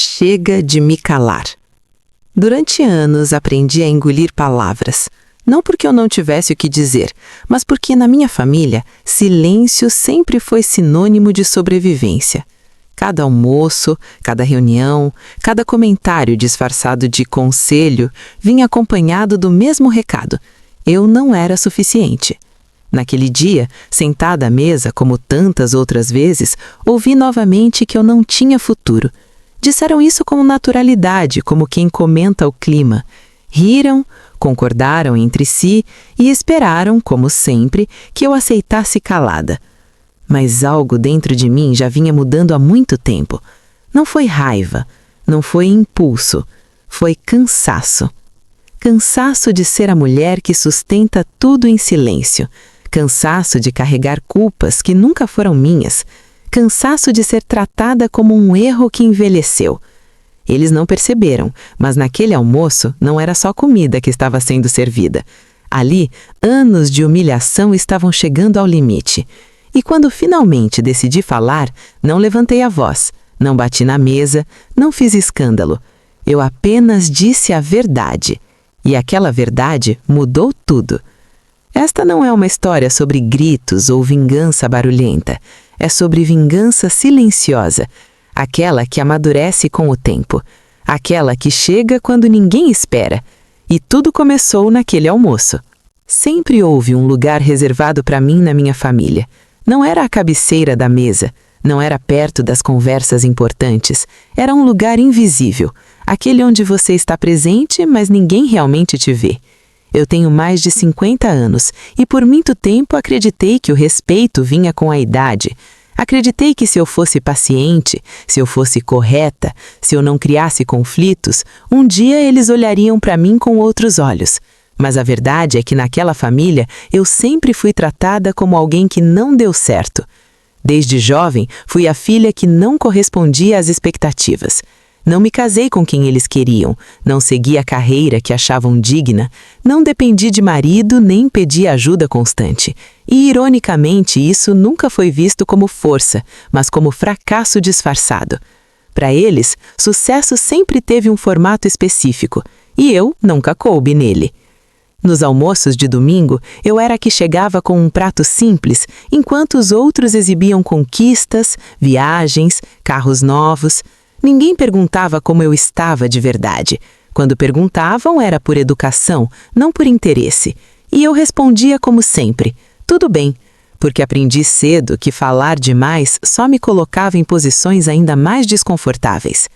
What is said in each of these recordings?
Chega de me calar. Durante anos aprendi a engolir palavras. Não porque eu não tivesse o que dizer, mas porque na minha família, silêncio sempre foi sinônimo de sobrevivência. Cada almoço, cada reunião, cada comentário disfarçado de conselho vinha acompanhado do mesmo recado: eu não era suficiente. Naquele dia, sentada à mesa, como tantas outras vezes, ouvi novamente que eu não tinha futuro. Disseram isso com naturalidade, como quem comenta o clima. Riram, concordaram entre si e esperaram, como sempre, que eu aceitasse calada. Mas algo dentro de mim já vinha mudando há muito tempo. Não foi raiva, não foi impulso, foi cansaço. Cansaço de ser a mulher que sustenta tudo em silêncio. Cansaço de carregar culpas que nunca foram minhas. Cansaço de ser tratada como um erro que envelheceu. Eles não perceberam, mas naquele almoço não era só comida que estava sendo servida. Ali, anos de humilhação estavam chegando ao limite. E quando finalmente decidi falar, não levantei a voz, não bati na mesa, não fiz escândalo. Eu apenas disse a verdade. E aquela verdade mudou tudo. Esta não é uma história sobre gritos ou vingança barulhenta. É sobre vingança silenciosa. Aquela que amadurece com o tempo. Aquela que chega quando ninguém espera. E tudo começou naquele almoço. Sempre houve um lugar reservado para mim na minha família. Não era a cabeceira da mesa, não era perto das conversas importantes, era um lugar invisível, aquele onde você está presente, mas ninguém realmente te vê. Eu tenho mais de 50 anos e por muito tempo acreditei que o respeito vinha com a idade. Acreditei que se eu fosse paciente, se eu fosse correta, se eu não criasse conflitos, um dia eles olhariam para mim com outros olhos. Mas a verdade é que naquela família eu sempre fui tratada como alguém que não deu certo. Desde jovem, fui a filha que não correspondia às expectativas. Não me casei com quem eles queriam, não segui a carreira que achavam digna, não dependi de marido nem pedi ajuda constante. E, ironicamente, isso nunca foi visto como força, mas como fracasso disfarçado. Para eles, sucesso sempre teve um formato específico, e eu nunca coube nele. Nos almoços de domingo, eu era a que chegava com um prato simples, enquanto os outros exibiam conquistas, viagens, carros novos. Ninguém perguntava como eu estava de verdade. Quando perguntavam, era por educação, não por interesse. E eu respondia como sempre: tudo bem, porque aprendi cedo que falar demais só me colocava em posições ainda mais desconfortáveis.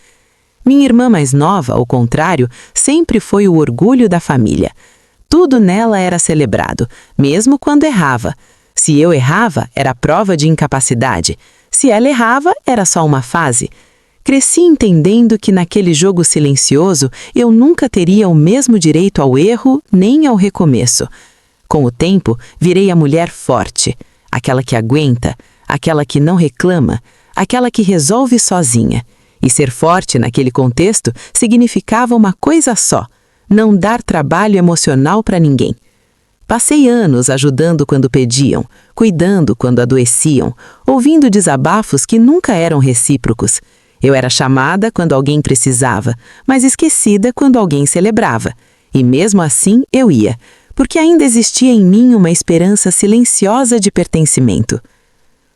Minha irmã mais nova, ao contrário, sempre foi o orgulho da família. Tudo nela era celebrado, mesmo quando errava. Se eu errava, era prova de incapacidade. Se ela errava, era só uma fase. Cresci entendendo que naquele jogo silencioso eu nunca teria o mesmo direito ao erro nem ao recomeço. Com o tempo, virei a mulher forte, aquela que aguenta, aquela que não reclama, aquela que resolve sozinha. E ser forte naquele contexto significava uma coisa só: não dar trabalho emocional para ninguém. Passei anos ajudando quando pediam, cuidando quando adoeciam, ouvindo desabafos que nunca eram recíprocos. Eu era chamada quando alguém precisava, mas esquecida quando alguém celebrava. E mesmo assim eu ia, porque ainda existia em mim uma esperança silenciosa de pertencimento.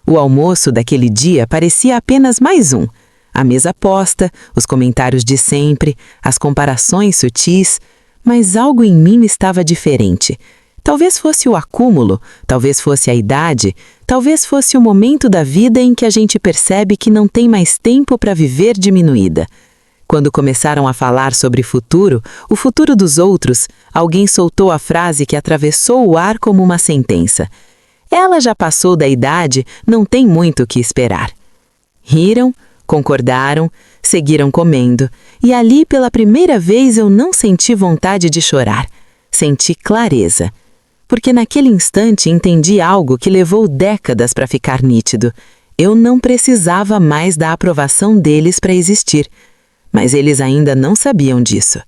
O almoço daquele dia parecia apenas mais um. A mesa posta, os comentários de sempre, as comparações sutis, mas algo em mim estava diferente. Talvez fosse o acúmulo, talvez fosse a idade, talvez fosse o momento da vida em que a gente percebe que não tem mais tempo para viver diminuída. Quando começaram a falar sobre futuro, o futuro dos outros, alguém soltou a frase que atravessou o ar como uma sentença: ela já passou da idade, não tem muito o que esperar. Riram, concordaram, seguiram comendo, e ali pela primeira vez eu não senti vontade de chorar. Senti clareza. Porque naquele instante entendi algo que levou décadas para ficar nítido. Eu não precisava mais da aprovação deles para existir. Mas eles ainda não sabiam disso.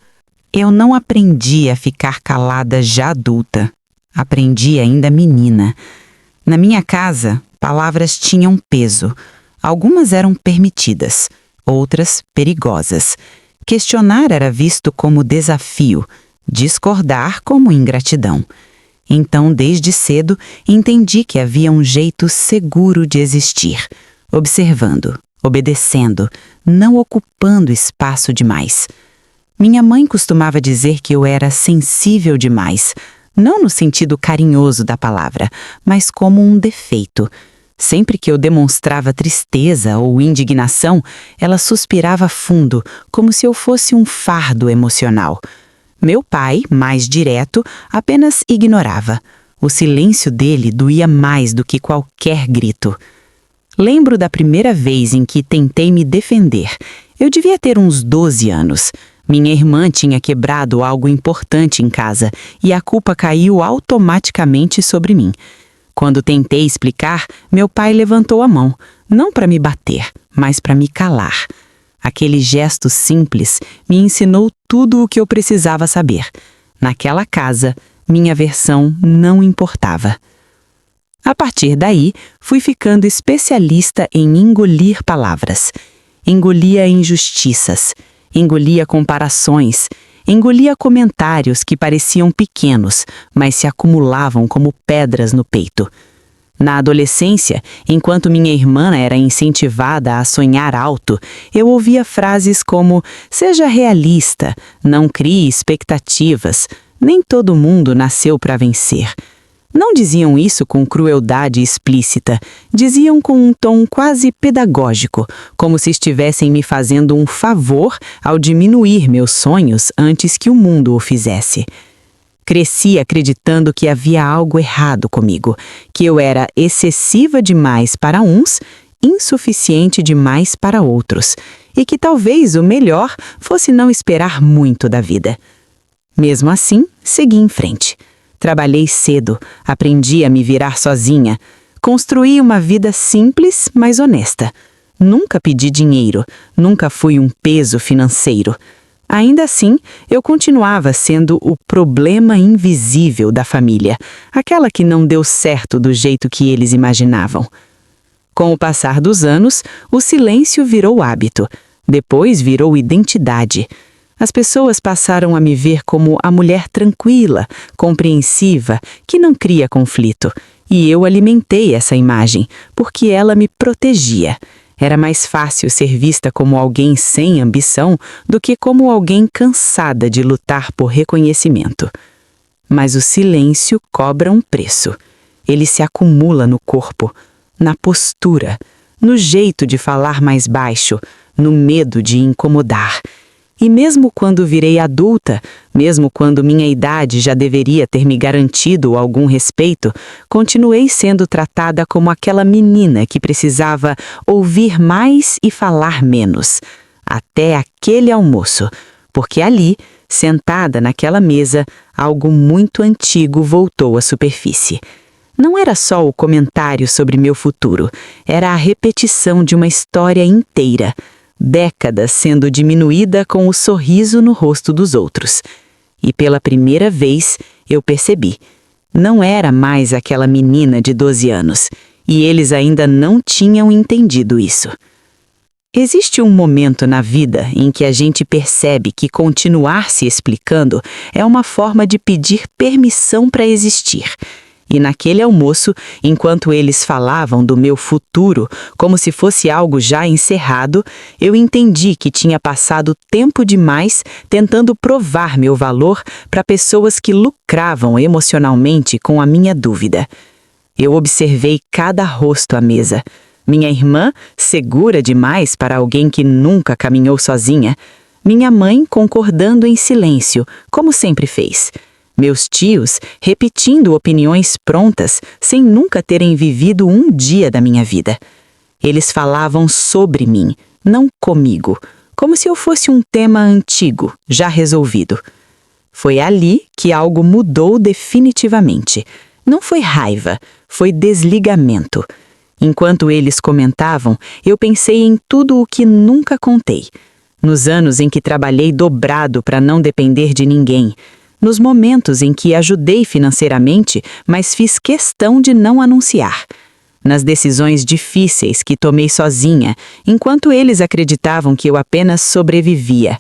Eu não aprendi a ficar calada já adulta. Aprendi ainda menina. Na minha casa, palavras tinham peso. Algumas eram permitidas, outras perigosas. Questionar era visto como desafio, discordar como ingratidão. Então, desde cedo, entendi que havia um jeito seguro de existir, observando, obedecendo, não ocupando espaço demais. Minha mãe costumava dizer que eu era sensível demais, não no sentido carinhoso da palavra, mas como um defeito. Sempre que eu demonstrava tristeza ou indignação, ela suspirava fundo, como se eu fosse um fardo emocional. Meu pai, mais direto, apenas ignorava. O silêncio dele doía mais do que qualquer grito. Lembro da primeira vez em que tentei me defender. Eu devia ter uns 12 anos. Minha irmã tinha quebrado algo importante em casa e a culpa caiu automaticamente sobre mim. Quando tentei explicar, meu pai levantou a mão, não para me bater, mas para me calar. Aquele gesto simples me ensinou tudo o que eu precisava saber. Naquela casa, minha versão não importava. A partir daí, fui ficando especialista em engolir palavras. Engolia injustiças, engolia comparações, engolia comentários que pareciam pequenos, mas se acumulavam como pedras no peito. Na adolescência, enquanto minha irmã era incentivada a sonhar alto, eu ouvia frases como "seja realista, não crie expectativas, nem todo mundo nasceu para vencer". Não diziam isso com crueldade explícita, diziam com um tom quase pedagógico, como se estivessem me fazendo um favor ao diminuir meus sonhos antes que o mundo o fizesse. Cresci acreditando que havia algo errado comigo, que eu era excessiva demais para uns, insuficiente demais para outros, e que talvez o melhor fosse não esperar muito da vida. Mesmo assim, segui em frente. Trabalhei cedo, aprendi a me virar sozinha, construí uma vida simples, mas honesta. Nunca pedi dinheiro, nunca fui um peso financeiro. Ainda assim, eu continuava sendo o problema invisível da família, aquela que não deu certo do jeito que eles imaginavam. Com o passar dos anos, o silêncio virou hábito, depois virou identidade. As pessoas passaram a me ver como a mulher tranquila, compreensiva, que não cria conflito. E eu alimentei essa imagem, porque ela me protegia. Era mais fácil ser vista como alguém sem ambição do que como alguém cansada de lutar por reconhecimento. Mas o silêncio cobra um preço. Ele se acumula no corpo, na postura, no jeito de falar mais baixo, no medo de incomodar. E mesmo quando virei adulta, mesmo quando minha idade já deveria ter me garantido algum respeito, continuei sendo tratada como aquela menina que precisava ouvir mais e falar menos. Até aquele almoço, porque ali, sentada naquela mesa, algo muito antigo voltou à superfície. Não era só o comentário sobre meu futuro, era a repetição de uma história inteira. Décadas sendo diminuída com o sorriso no rosto dos outros. E pela primeira vez eu percebi. Não era mais aquela menina de 12 anos, e eles ainda não tinham entendido isso. Existe um momento na vida em que a gente percebe que continuar se explicando é uma forma de pedir permissão para existir. E naquele almoço, enquanto eles falavam do meu futuro como se fosse algo já encerrado, eu entendi que tinha passado tempo demais tentando provar meu valor para pessoas que lucravam emocionalmente com a minha dúvida. Eu observei cada rosto à mesa. Minha irmã, segura demais para alguém que nunca caminhou sozinha. Minha mãe concordando em silêncio, como sempre fez. Meus tios repetindo opiniões prontas sem nunca terem vivido um dia da minha vida. Eles falavam sobre mim, não comigo, como se eu fosse um tema antigo, já resolvido. Foi ali que algo mudou definitivamente. Não foi raiva, foi desligamento. Enquanto eles comentavam, eu pensei em tudo o que nunca contei. Nos anos em que trabalhei dobrado para não depender de ninguém. Nos momentos em que ajudei financeiramente, mas fiz questão de não anunciar. nas decisões difíceis que tomei sozinha, enquanto eles acreditavam que eu apenas sobrevivia.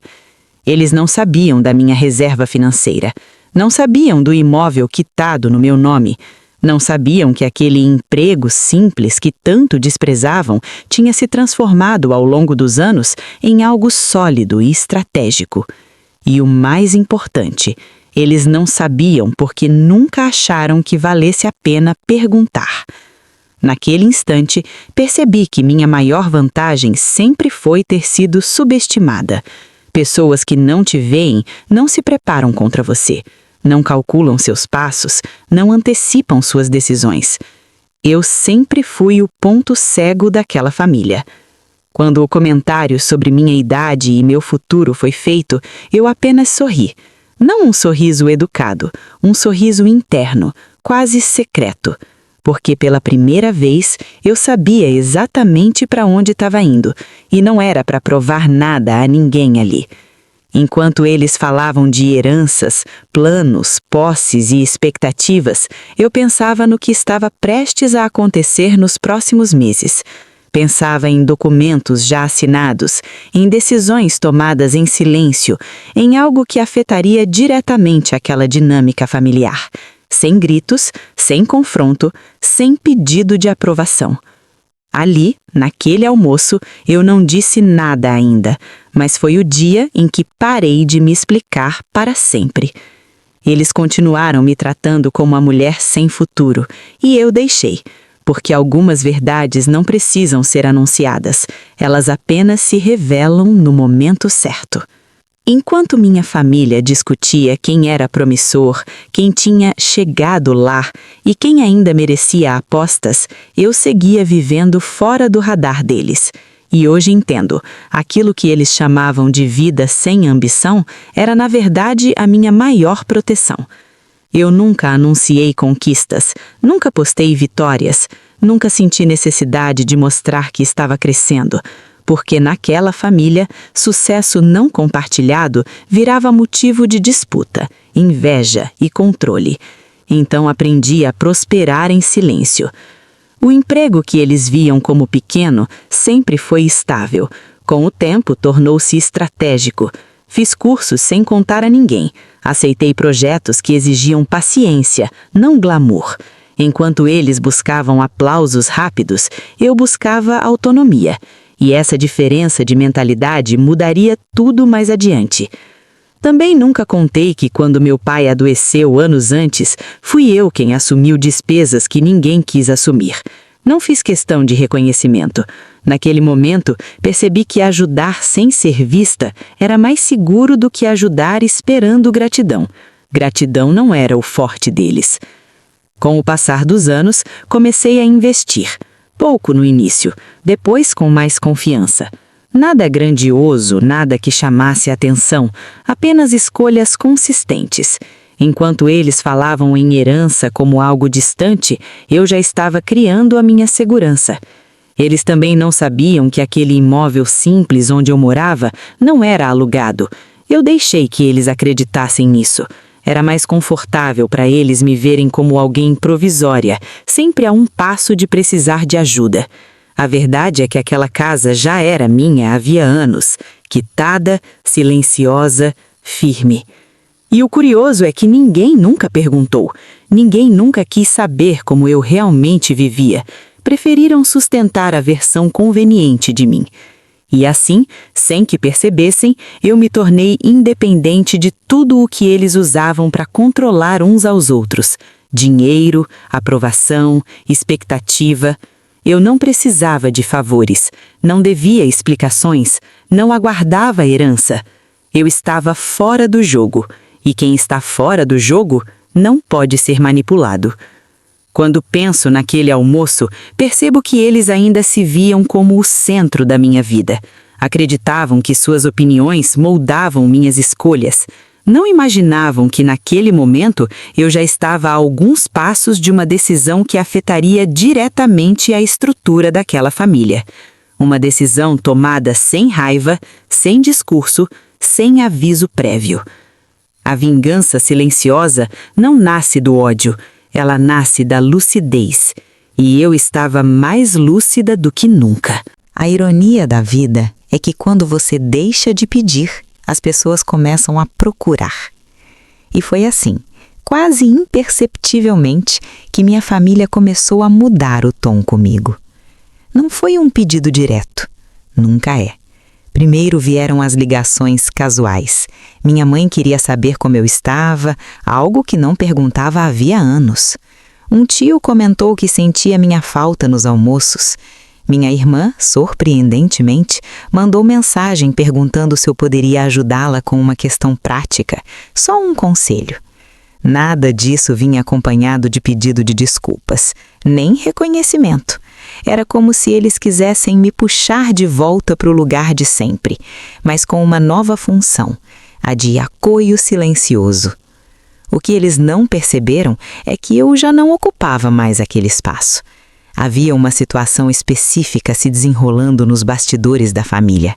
Eles não sabiam da minha reserva financeira, não sabiam do imóvel quitado no meu nome, não sabiam que aquele emprego simples que tanto desprezavam tinha se transformado ao longo dos anos em algo sólido e estratégico. E o mais importante, eles não sabiam porque nunca acharam que valesse a pena perguntar. Naquele instante, percebi que minha maior vantagem sempre foi ter sido subestimada. Pessoas que não te veem não se preparam contra você. Não calculam seus passos, não antecipam suas decisões. Eu sempre fui o ponto cego daquela família. Quando o comentário sobre minha idade e meu futuro foi feito, eu apenas sorri. Não um sorriso educado, um sorriso interno, quase secreto. Porque pela primeira vez eu sabia exatamente para onde estava indo, e não era para provar nada a ninguém ali. Enquanto eles falavam de heranças, planos, posses e expectativas, eu pensava no que estava prestes a acontecer nos próximos meses. Pensava em documentos já assinados, em decisões tomadas em silêncio, em algo que afetaria diretamente aquela dinâmica familiar. Sem gritos, sem confronto, sem pedido de aprovação. Ali, naquele almoço, eu não disse nada ainda, mas foi o dia em que parei de me explicar para sempre. Eles continuaram me tratando como uma mulher sem futuro, e eu deixei, porque algumas verdades não precisam ser anunciadas, elas apenas se revelam no momento certo. Enquanto minha família discutia quem era promissor, quem tinha chegado lá e quem ainda merecia apostas, eu seguia vivendo fora do radar deles. E hoje entendo, aquilo que eles chamavam de vida sem ambição era na verdade a minha maior proteção. Eu nunca anunciei conquistas, nunca postei vitórias, nunca senti necessidade de mostrar que estava crescendo. Porque naquela família, sucesso não compartilhado virava motivo de disputa, inveja e controle. Então aprendi a prosperar em silêncio. O emprego que eles viam como pequeno sempre foi estável. Com o tempo, tornou-se estratégico. Fiz cursos sem contar a ninguém. Aceitei projetos que exigiam paciência, não glamour. Enquanto eles buscavam aplausos rápidos, eu buscava autonomia. E essa diferença de mentalidade mudaria tudo mais adiante. Também nunca contei que quando meu pai adoeceu anos antes, fui eu quem assumiu despesas que ninguém quis assumir. Não fiz questão de reconhecimento. Naquele momento, percebi que ajudar sem ser vista era mais seguro do que ajudar esperando gratidão. Gratidão não era o forte deles. Com o passar dos anos, comecei a investir. Pouco no início, depois com mais confiança. Nada grandioso, nada que chamasse atenção, apenas escolhas consistentes. Enquanto eles falavam em herança como algo distante, eu já estava criando a minha segurança. Eles também não sabiam que aquele imóvel simples onde eu morava não era alugado. Eu deixei que eles acreditassem nisso. Era mais confortável para eles me verem como alguém provisória, sempre a um passo de precisar de ajuda. A verdade é que aquela casa já era minha havia anos, quitada, silenciosa, firme. E o curioso é que ninguém nunca perguntou, ninguém nunca quis saber como eu realmente vivia. Preferiram sustentar a versão conveniente de mim. E assim, sem que percebessem, eu me tornei independente de tudo o que eles usavam para controlar uns aos outros. Dinheiro, aprovação, expectativa. Eu não precisava de favores, não devia explicações, não aguardava herança. Eu estava fora do jogo, e quem está fora do jogo não pode ser manipulado. Quando penso naquele almoço, percebo que eles ainda se viam como o centro da minha vida. Acreditavam que suas opiniões moldavam minhas escolhas. Não imaginavam que naquele momento eu já estava a alguns passos de uma decisão que afetaria diretamente a estrutura daquela família. Uma decisão tomada sem raiva, sem discurso, sem aviso prévio. A vingança silenciosa não nasce do ódio. Ela nasce da lucidez. E eu estava mais lúcida do que nunca. A ironia da vida é que quando você deixa de pedir, as pessoas começam a procurar. E foi assim, quase imperceptivelmente, que minha família começou a mudar o tom comigo. Não foi um pedido direto, nunca é. Primeiro vieram as ligações casuais. Minha mãe queria saber como eu estava, algo que não perguntava havia anos. Um tio comentou que sentia minha falta nos almoços. Minha irmã, surpreendentemente, mandou mensagem perguntando se eu poderia ajudá-la com uma questão prática, só um conselho. Nada disso vinha acompanhado de pedido de desculpas, nem reconhecimento. Era como se eles quisessem me puxar de volta para o lugar de sempre, mas com uma nova função, a de apoio silencioso. O que eles não perceberam é que eu já não ocupava mais aquele espaço. Havia uma situação específica se desenrolando nos bastidores da família.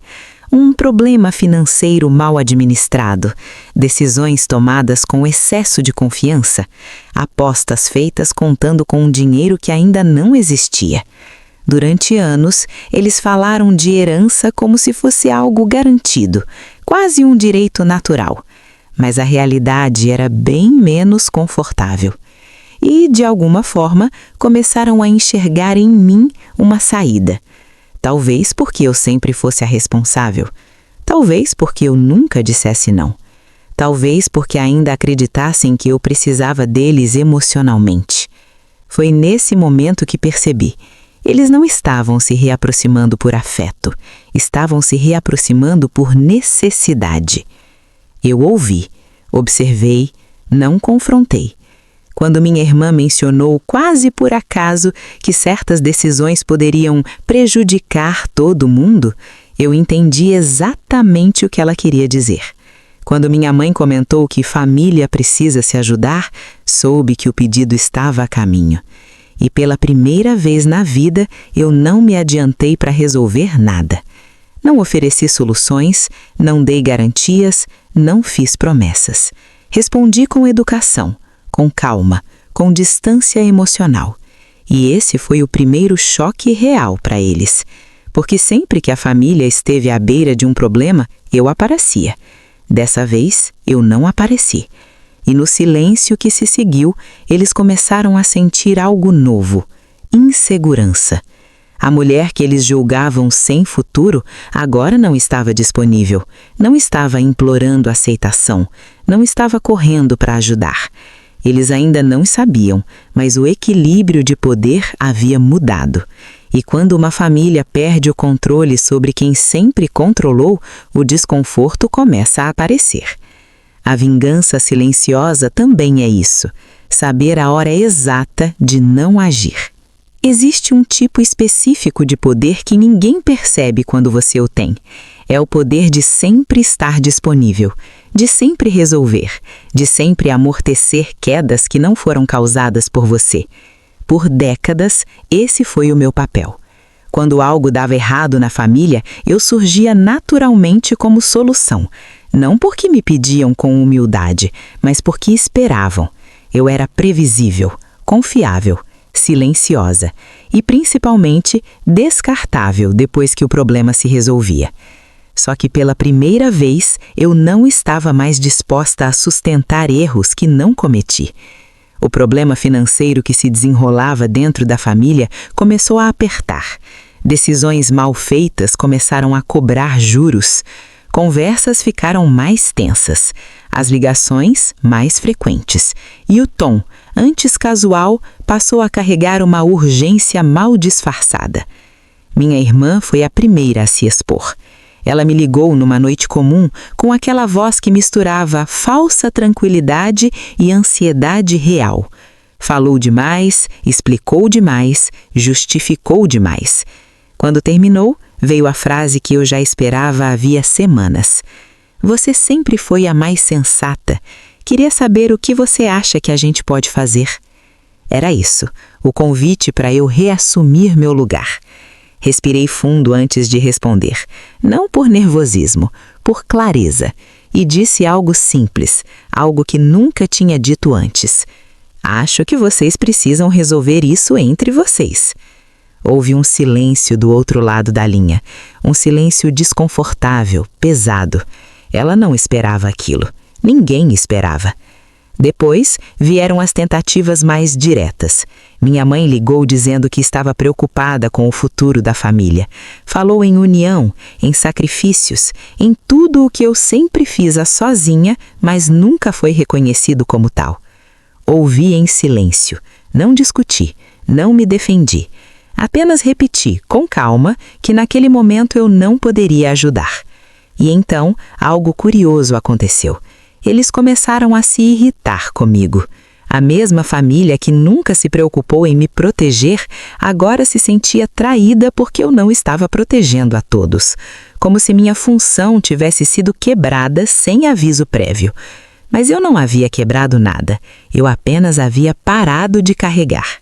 Um problema financeiro mal administrado, decisões tomadas com excesso de confiança, apostas feitas contando com um dinheiro que ainda não existia. Durante anos, eles falaram de herança como se fosse algo garantido, quase um direito natural. Mas a realidade era bem menos confortável. E, de alguma forma, começaram a enxergar em mim uma saída. Talvez porque eu sempre fosse a responsável. Talvez porque eu nunca dissesse não. Talvez porque ainda acreditassem que eu precisava deles emocionalmente. Foi nesse momento que percebi. Eles não estavam se reaproximando por afeto. Estavam se reaproximando por necessidade. Eu ouvi, observei, não confrontei. Quando minha irmã mencionou, quase por acaso, que certas decisões poderiam prejudicar todo mundo, eu entendi exatamente o que ela queria dizer. Quando minha mãe comentou que família precisa se ajudar, soube que o pedido estava a caminho. E pela primeira vez na vida, eu não me adiantei para resolver nada. Não ofereci soluções, não dei garantias, não fiz promessas. Respondi com educação, com calma, com distância emocional. E esse foi o primeiro choque real para eles. Porque sempre que a família esteve à beira de um problema, eu aparecia. Dessa vez, eu não apareci. E no silêncio que se seguiu, eles começaram a sentir algo novo: insegurança. A mulher que eles julgavam sem futuro agora não estava disponível, não estava implorando aceitação, não estava correndo para ajudar. Eles ainda não sabiam, mas o equilíbrio de poder havia mudado. E quando uma família perde o controle sobre quem sempre controlou, o desconforto começa a aparecer. A vingança silenciosa também é isso, saber a hora exata de não agir. Existe um tipo específico de poder que ninguém percebe quando você o tem. É o poder de sempre estar disponível, de sempre resolver, de sempre amortecer quedas que não foram causadas por você. Por décadas, esse foi o meu papel. Quando algo dava errado na família, eu surgia naturalmente como solução. Não porque me pediam com humildade, mas porque esperavam. Eu era previsível, confiável, silenciosa e, principalmente, descartável depois que o problema se resolvia. Só que pela primeira vez eu não estava mais disposta a sustentar erros que não cometi. O problema financeiro que se desenrolava dentro da família começou a apertar. Decisões mal feitas começaram a cobrar juros. Conversas ficaram mais tensas, as ligações mais frequentes, e o tom, antes casual, passou a carregar uma urgência mal disfarçada. Minha irmã foi a primeira a se expor. Ela me ligou numa noite comum com aquela voz que misturava falsa tranquilidade e ansiedade real. Falou demais, explicou demais, justificou demais. Quando terminou, veio a frase que eu já esperava havia semanas. Você sempre foi a mais sensata. Queria saber o que você acha que a gente pode fazer. Era isso, o convite para eu reassumir meu lugar. Respirei fundo antes de responder, não por nervosismo, por clareza, e disse algo simples, algo que nunca tinha dito antes. Acho que vocês precisam resolver isso entre vocês. Houve um silêncio do outro lado da linha, um silêncio desconfortável, pesado. Ela não esperava aquilo. Ninguém esperava. Depois, vieram as tentativas mais diretas. Minha mãe ligou dizendo que estava preocupada com o futuro da família. Falou em união, em sacrifícios, em tudo o que eu sempre fiz sozinha, mas nunca foi reconhecido como tal. Ouvi em silêncio. Não discuti, não me defendi. Apenas repeti, com calma, que naquele momento eu não poderia ajudar. E então, algo curioso aconteceu. Eles começaram a se irritar comigo. A mesma família que nunca se preocupou em me proteger, agora se sentia traída porque eu não estava protegendo a todos. Como se minha função tivesse sido quebrada sem aviso prévio. Mas eu não havia quebrado nada. Eu apenas havia parado de carregar.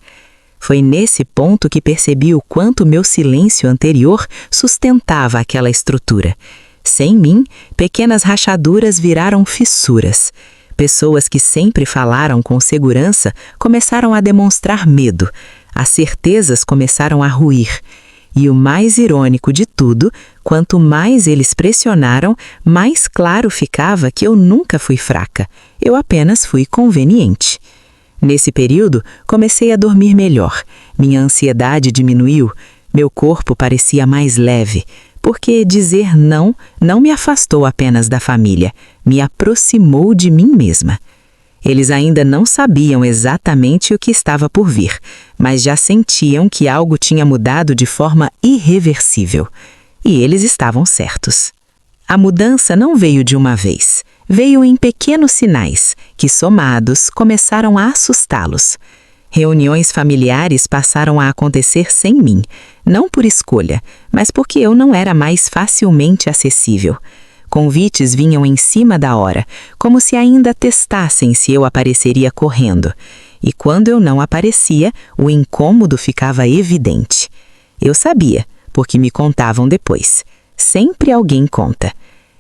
Foi nesse ponto que percebi o quanto meu silêncio anterior sustentava aquela estrutura. Sem mim, pequenas rachaduras viraram fissuras. Pessoas que sempre falaram com segurança começaram a demonstrar medo. As certezas começaram a ruir. E o mais irônico de tudo, quanto mais eles pressionaram, mais claro ficava que eu nunca fui fraca. Eu apenas fui conveniente. Nesse período, comecei a dormir melhor. Minha ansiedade diminuiu. Meu corpo parecia mais leve. Porque dizer não me afastou apenas da família, me aproximou de mim mesma. Eles ainda não sabiam exatamente o que estava por vir, mas já sentiam que algo tinha mudado de forma irreversível. E eles estavam certos. A mudança não veio de uma vez, veio em pequenos sinais, que somados começaram a assustá-los. Reuniões familiares passaram a acontecer sem mim, não por escolha, mas porque eu não era mais facilmente acessível. Convites vinham em cima da hora, como se ainda testassem se eu apareceria correndo. E quando eu não aparecia, o incômodo ficava evidente. Eu sabia, porque me contavam depois. Sempre alguém conta.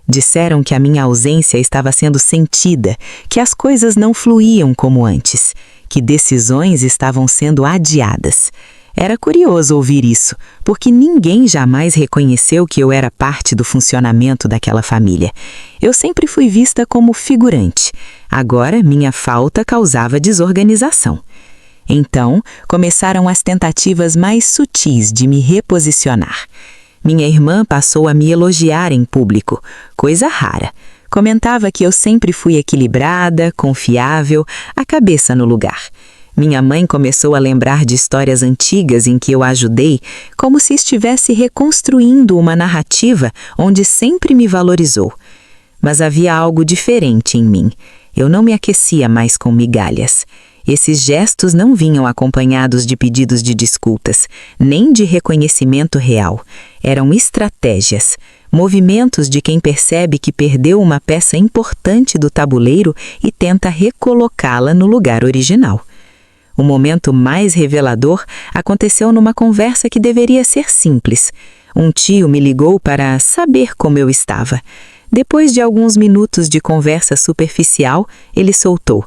Disseram que a minha ausência estava sendo sentida, que as coisas não fluíam como antes, que decisões estavam sendo adiadas. Era curioso ouvir isso, porque ninguém jamais reconheceu que eu era parte do funcionamento daquela família. Eu sempre fui vista como figurante. Agora, minha falta causava desorganização. Então, começaram as tentativas mais sutis de me reposicionar. Minha irmã passou a me elogiar em público, coisa rara. Comentava que eu sempre fui equilibrada, confiável, a cabeça no lugar. Minha mãe começou a lembrar de histórias antigas em que eu a ajudei, como se estivesse reconstruindo uma narrativa onde sempre me valorizou. Mas havia algo diferente em mim. Eu não me aquecia mais com migalhas. Esses gestos não vinham acompanhados de pedidos de desculpas, nem de reconhecimento real. Eram estratégias, movimentos de quem percebe que perdeu uma peça importante do tabuleiro e tenta recolocá-la no lugar original. O momento mais revelador aconteceu numa conversa que deveria ser simples. Um tio me ligou para saber como eu estava. Depois de alguns minutos de conversa superficial, ele soltou: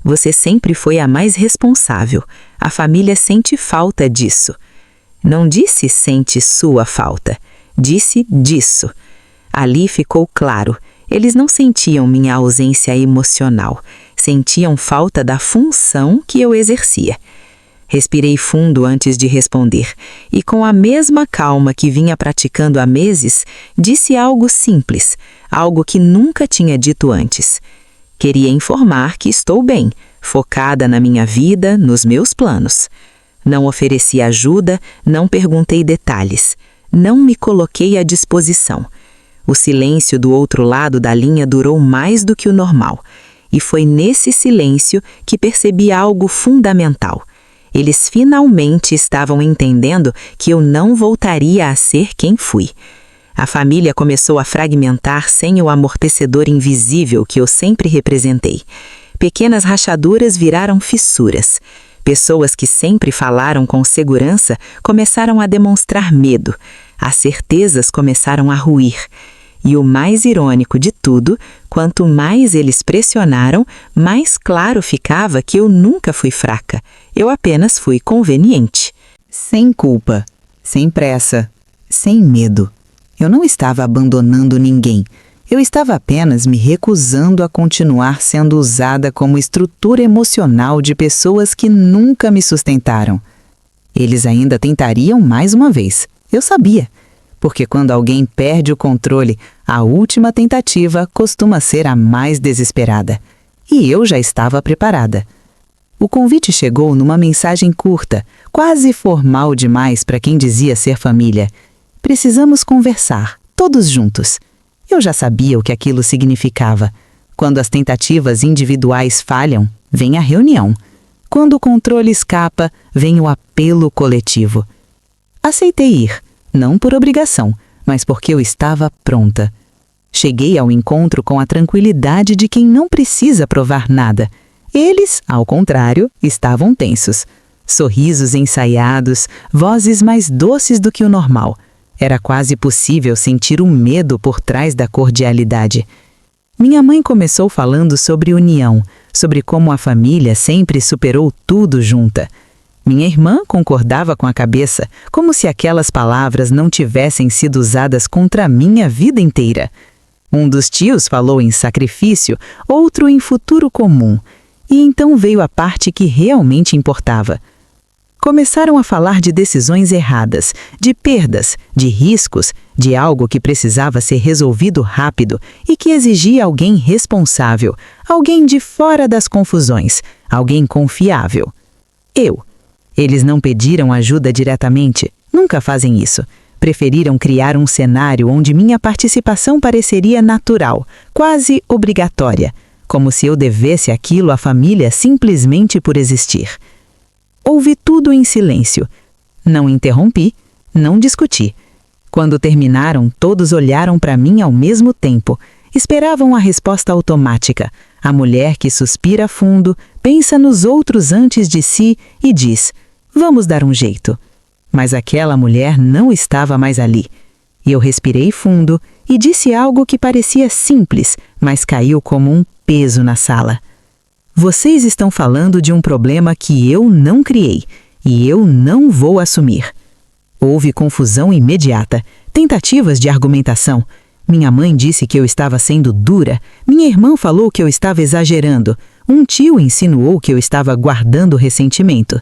"Você sempre foi a mais responsável. A família sente falta disso." Não disse sente sua falta. Disse disso. Ali ficou claro. Eles não sentiam minha ausência emocional. Sentiam falta da função que eu exercia. Respirei fundo antes de responder, e com a mesma calma que vinha praticando há meses, disse algo simples, algo que nunca tinha dito antes. Queria informar que estou bem, focada na minha vida, nos meus planos. Não ofereci ajuda, não perguntei detalhes, não me coloquei à disposição. O silêncio do outro lado da linha durou mais do que o normal. E foi nesse silêncio que percebi algo fundamental. Eles finalmente estavam entendendo que eu não voltaria a ser quem fui. A família começou a fragmentar sem o amortecedor invisível que eu sempre representei. Pequenas rachaduras viraram fissuras. Pessoas que sempre falaram com segurança começaram a demonstrar medo. As certezas começaram a ruir. E o mais irônico de tudo, quanto mais eles pressionaram, mais claro ficava que eu nunca fui fraca. Eu apenas fui conveniente. Sem culpa, sem pressa, sem medo. Eu não estava abandonando ninguém. Eu estava apenas me recusando a continuar sendo usada como estrutura emocional de pessoas que nunca me sustentaram. Eles ainda tentariam mais uma vez. Eu sabia. Porque quando alguém perde o controle, a última tentativa costuma ser a mais desesperada. E eu já estava preparada. O convite chegou numa mensagem curta, quase formal demais para quem dizia ser família. Precisamos conversar, todos juntos. Eu já sabia o que aquilo significava. Quando as tentativas individuais falham, vem a reunião. Quando o controle escapa, vem o apelo coletivo. Aceitei ir, não por obrigação, mas porque eu estava pronta. Cheguei ao encontro com a tranquilidade de quem não precisa provar nada. Eles, ao contrário, estavam tensos. Sorrisos ensaiados, vozes mais doces do que o normal. Era quase possível sentir um medo por trás da cordialidade. Minha mãe começou falando sobre união, sobre como a família sempre superou tudo junta. Minha irmã concordava com a cabeça, como se aquelas palavras não tivessem sido usadas contra mim a vida inteira. Um dos tios falou em sacrifício, outro em futuro comum. E então veio a parte que realmente importava. Começaram a falar de decisões erradas, de perdas, de riscos, de algo que precisava ser resolvido rápido e que exigia alguém responsável, alguém de fora das confusões, alguém confiável. Eu. Eles não pediram ajuda diretamente, nunca fazem isso. Preferiram criar um cenário onde minha participação pareceria natural, quase obrigatória, como se eu devesse aquilo à família simplesmente por existir. Ouvi tudo em silêncio. Não interrompi, não discuti. Quando terminaram, todos olharam para mim ao mesmo tempo. Esperavam a resposta automática. A mulher que suspira fundo, pensa nos outros antes de si e diz: "Vamos dar um jeito." Mas aquela mulher não estava mais ali. Eu respirei fundo e disse algo que parecia simples, mas caiu como um peso na sala. Vocês estão falando de um problema que eu não criei e eu não vou assumir. Houve confusão imediata, tentativas de argumentação. Minha mãe disse que eu estava sendo dura, minha irmã falou que eu estava exagerando, um tio insinuou que eu estava guardando ressentimento.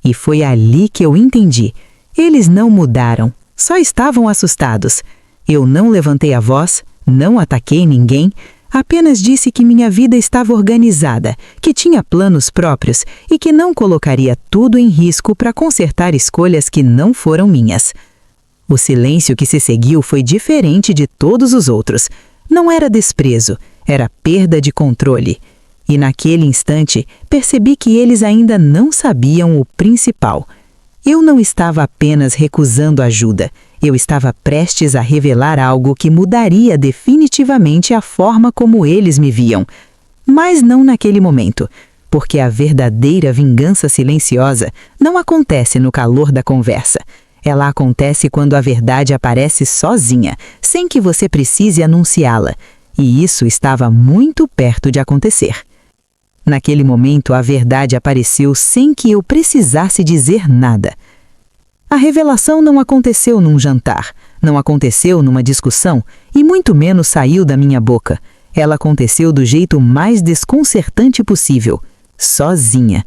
E foi ali que eu entendi. Eles não mudaram, só estavam assustados. Eu não levantei a voz, não ataquei ninguém, apenas disse que minha vida estava organizada, que tinha planos próprios e que não colocaria tudo em risco para consertar escolhas que não foram minhas. O silêncio que se seguiu foi diferente de todos os outros. Não era desprezo, era perda de controle. E naquele instante, percebi que eles ainda não sabiam o principal. Eu não estava apenas recusando ajuda. Eu estava prestes a revelar algo que mudaria definitivamente a forma como eles me viam. Mas não naquele momento, porque a verdadeira vingança silenciosa não acontece no calor da conversa. Ela acontece quando a verdade aparece sozinha, sem que você precise anunciá-la. E isso estava muito perto de acontecer. Naquele momento, a verdade apareceu sem que eu precisasse dizer nada. A revelação não aconteceu num jantar, não aconteceu numa discussão e muito menos saiu da minha boca. Ela aconteceu do jeito mais desconcertante possível, sozinha.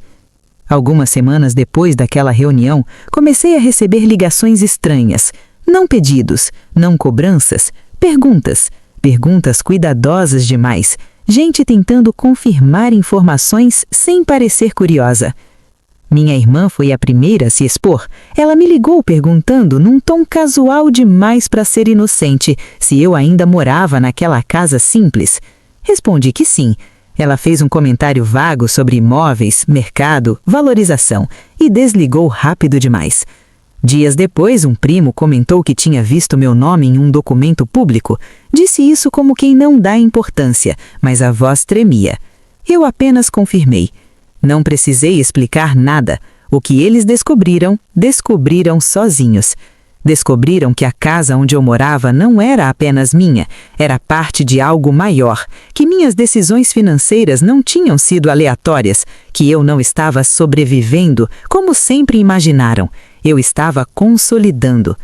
Algumas semanas depois daquela reunião, comecei a receber ligações estranhas, não pedidos, não cobranças, perguntas cuidadosas demais, gente tentando confirmar informações sem parecer curiosa. Minha irmã foi a primeira a se expor. Ela me ligou perguntando, num tom casual demais para ser inocente, se eu ainda morava naquela casa simples. Respondi que sim. Ela fez um comentário vago sobre imóveis, mercado, valorização e desligou rápido demais. Dias depois, um primo comentou que tinha visto meu nome em um documento público. Disse isso como quem não dá importância, mas a voz tremia. Eu apenas confirmei. Não precisei explicar nada. O que eles descobriram sozinhos. Descobriram que a casa onde eu morava não era apenas minha, era parte de algo maior, que minhas decisões financeiras não tinham sido aleatórias, que eu não estava sobrevivendo como sempre imaginaram, eu estava consolidando.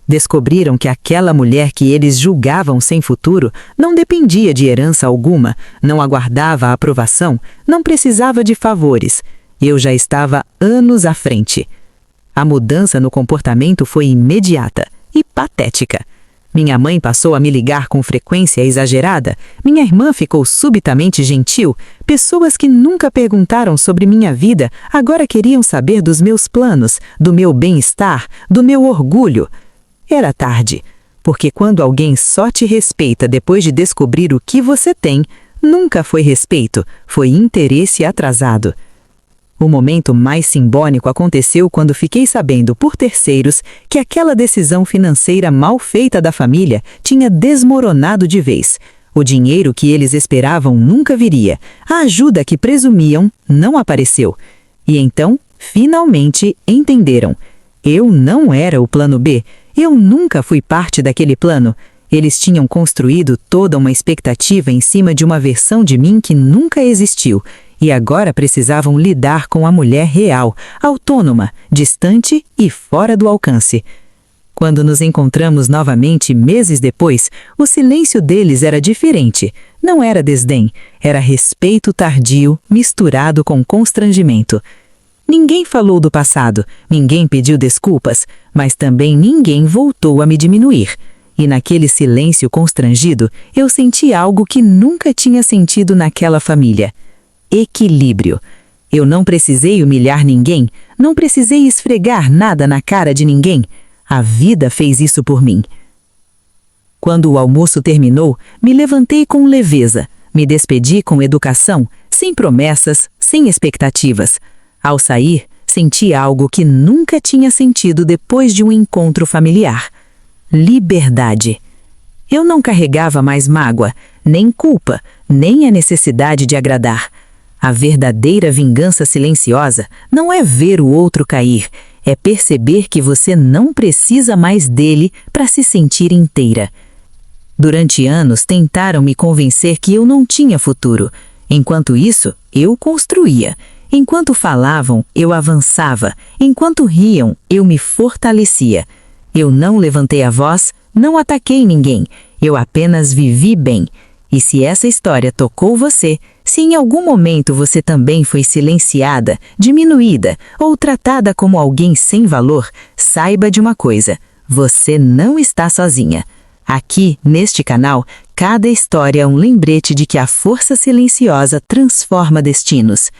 Descobriram que aquela mulher que eles julgavam sem futuro não dependia de herança alguma, não aguardava a aprovação, não precisava de favores. Eu já estava anos à frente. A mudança no comportamento foi imediata e patética. Minha mãe passou a me ligar com frequência exagerada, minha irmã ficou subitamente gentil, pessoas que nunca perguntaram sobre minha vida agora queriam saber dos meus planos, do meu bem-estar, do meu orgulho. Era tarde, porque quando alguém só te respeita depois de descobrir o que você tem, nunca foi respeito, foi interesse atrasado. O momento mais simbólico aconteceu quando fiquei sabendo por terceiros que aquela decisão financeira mal feita da família tinha desmoronado de vez. O dinheiro que eles esperavam nunca viria, a ajuda que presumiam não apareceu. E então, finalmente, entenderam. Eu não era o plano B. Eu nunca fui parte daquele plano. Eles tinham construído toda uma expectativa em cima de uma versão de mim que nunca existiu, e agora precisavam lidar com a mulher real, autônoma, distante e fora do alcance. Quando nos encontramos novamente meses depois, o silêncio deles era diferente. Não era desdém, era respeito tardio misturado com constrangimento. Ninguém falou do passado, ninguém pediu desculpas, mas também ninguém voltou a me diminuir. E naquele silêncio constrangido, eu senti algo que nunca tinha sentido naquela família. Equilíbrio. Eu não precisei humilhar ninguém, não precisei esfregar nada na cara de ninguém. A vida fez isso por mim. Quando o almoço terminou, me levantei com leveza, me despedi com educação, sem promessas, sem expectativas. Ao sair, senti algo que nunca tinha sentido depois de um encontro familiar. Liberdade. Eu não carregava mais mágoa, nem culpa, nem a necessidade de agradar. A verdadeira vingança silenciosa não é ver o outro cair, é perceber que você não precisa mais dele para se sentir inteira. Durante anos tentaram me convencer que eu não tinha futuro. Enquanto isso, eu construía. Enquanto falavam, eu avançava. Enquanto riam, eu me fortalecia. Eu não levantei a voz, não ataquei ninguém. Eu apenas vivi bem. E se essa história tocou você, se em algum momento você também foi silenciada, diminuída ou tratada como alguém sem valor, saiba de uma coisa: você não está sozinha. Aqui, neste canal, cada história é um lembrete de que a força silenciosa transforma destinos.